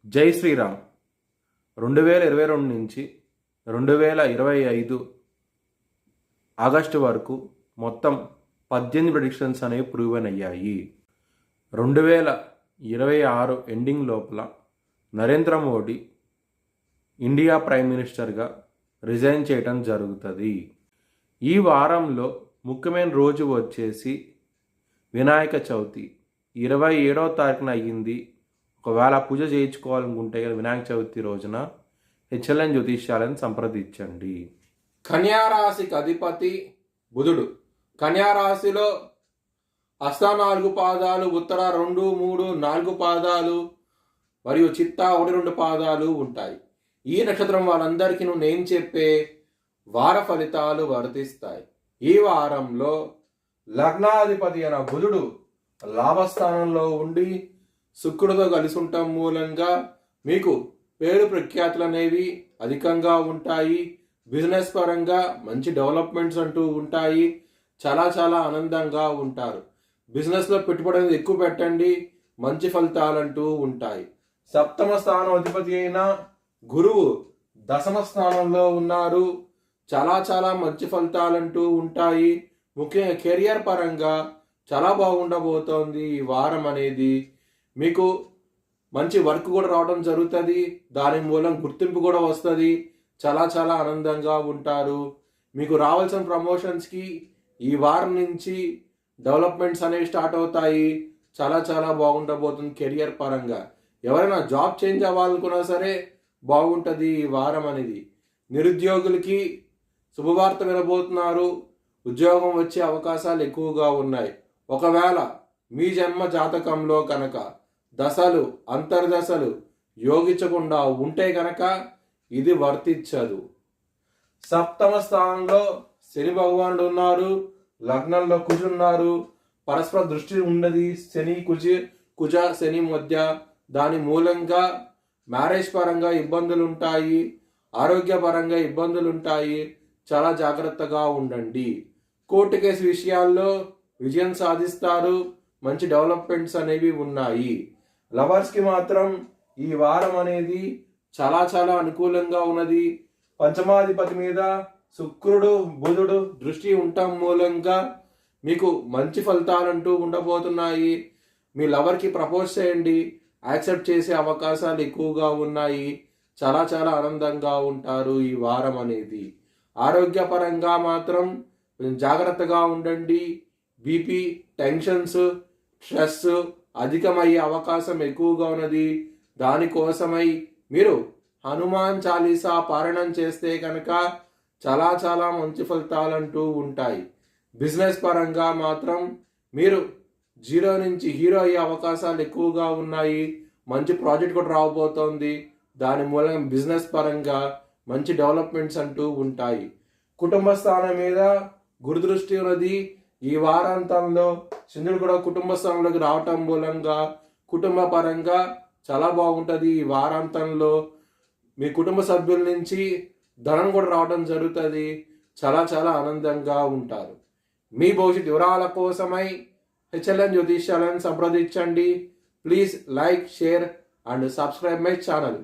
జై శ్రీరామ్. 2022 నుంచి 2025 ఆగస్టు వరకు మొత్తం 18 ప్రెడిక్షన్స్ అనేవి ప్రూవెన్ అయ్యాయి. 2026 ఎండింగ్ లోపల నరేంద్ర మోడీ ఇండియా ప్రైమ్ మినిస్టర్గా రిజైన్ చేయటం జరుగుతుంది. ఈ వారంలో ముఖ్యమైన రోజు వచ్చేసి వినాయక చవితి 27వ తారీఖున అయ్యింది. ఒకవేళ పూజ చేయించుకోవాలనుకుంటే వినాయక చవితి రోజున హెచ్ఎల్ఎన్ జ్యోతిష్యాలను సంప్రదించండి. కన్యారాశికి అధిపతి బుధుడు. కన్యారాశిలో హస్త 4 పాదాలు, ఉత్తర 2, 3, 4 పాదాలు మరియు చిత్త 1, 2 పాదాలు ఉంటాయి. ఈ నక్షత్రం వాళ్ళందరికీ నేను చెప్పే వార ఫలితాలు వర్తిస్తాయి. ఈ వారంలో లగ్నాధిపతి అయిన బుధుడు లాభస్థానంలో ఉండి శుక్రుడితో కలిసి ఉండటం మూలంగా మీకు పేరు ప్రఖ్యాతులు అనేవి అధికంగా ఉంటాయి. బిజినెస్ పరంగా మంచి డెవలప్మెంట్స్ అంటూ ఉంటాయి. చాలా చాలా ఆనందంగా ఉంటారు. బిజినెస్లో పెట్టుబడి అనేది ఎక్కువ పెట్టండి, మంచి ఫలితాలంటూ ఉంటాయి. సప్తమ స్థానం అధిపతి అయిన గురువు దశమ స్థానంలో ఉన్నారు. చాలా చాలా మంచి ఫలితాలంటూ ఉంటాయి. ముఖ్యంగా కెరియర్ పరంగా చాలా బాగుండబోతోంది. ఈ వారం అనేది మీకు మంచి వర్క్ కూడా రావడం జరుగుతుంది. దాని మూలం గుర్తింపు కూడా వస్తుంది. చాలా చాలా ఆనందంగా ఉంటారు. మీకు రావాల్సిన ప్రమోషన్స్కి ఈ వారం నుంచి డెవలప్మెంట్స్ అనేవి స్టార్ట్ అవుతాయి. చాలా చాలా బాగుండబోతుంది కెరియర్ పరంగా. ఎవరైనా జాబ్ చేంజ్ అవ్వాలనుకున్నా సరే బాగుంటుంది ఈ వారం అనేది. నిరుద్యోగులకి శుభవార్త వినబోతున్నారు. ఉద్యోగం వచ్చే అవకాశాలు ఎక్కువగా ఉన్నాయి. ఒకవేళ మీ జన్మ జాతకంలో కనుక దశలు అంతర్దశలు యోగించకుండా ఉంటే కనుక ఇది వర్తించదు. సప్తమ స్థానంలో శని భగవానుడు ఉన్నారు. లగ్నంలో కుజున్నారు. పరస్పర దృష్టి ఉన్నది శని కుజ శని మధ్య. దాని మూలంగా మ్యారేజ్ పరంగా ఇబ్బందులు ఉంటాయి. ఆరోగ్యపరంగా ఇబ్బందులు ఉంటాయి. చాలా జాగ్రత్తగా ఉండండి. కోర్టు కేసు విషయాల్లో విజయం సాధిస్తారు. మంచి డెవలప్మెంట్స్ అనేవి ఉన్నాయి. లవర్స్కి మాత్రం ఈ వారం అనేది చాలా చాలా అనుకూలంగా ఉన్నది. పంచమాధిపతి మీద శుక్రుడు బుధుడు దృష్టి ఉండటం మూలంగా మీకు మంచి ఫలితాలంటూ ఉండబోతున్నాయి. మీ లవర్కి ప్రపోజ్ చేయండి, యాక్సెప్ట్ చేసే అవకాశాలు ఎక్కువగా ఉన్నాయి. చాలా చాలా ఆనందంగా ఉంటారు ఈ వారం అనేది. ఆరోగ్యపరంగా మాత్రం జాగ్రత్తగా ఉండండి. బీపీ, టెన్షన్స్, స్ట్రెస్ అధికమయ్యే అవకాశం ఎక్కువగా ఉన్నది. దానికోసమై మీరు హనుమాన్ చాలీసా పారాయణం చేస్తే కనుక చాలా చాలా మంచి ఫలితాలంటూ ఉంటాయి. బిజినెస్ పరంగా మాత్రం మీరు జీరో నుంచి హీరో అయ్యే అవకాశాలు ఎక్కువగా ఉన్నాయి. మంచి ప్రాజెక్ట్ కూడా రాబోతోంది. దాని మూలంగా బిజినెస్ పరంగా మంచి డెవలప్మెంట్స్ అంటూ ఉంటాయి. కుటుంబ స్థానం మీద గురుదృష్టి ఉన్నది. ఈ వారాంతంలో చంద్రుడు కూడా కుటుంబ స్థానంలోకి రావటం మూలంగా కుటుంబ పరంగా చాలా బాగుంటుంది. ఈ వారాంతంలో మీ కుటుంబ సభ్యుల నుంచి ధనం కూడా రావడం జరుగుతుంది. చాలా చాలా ఆనందంగా ఉంటారు. మీ భవిష్యత్ వివరాల కోసమై హెచ్ఎల్ఎన్ జ్యోతిష్యాలను సంప్రదించండి. Please like, share and subscribe my channel.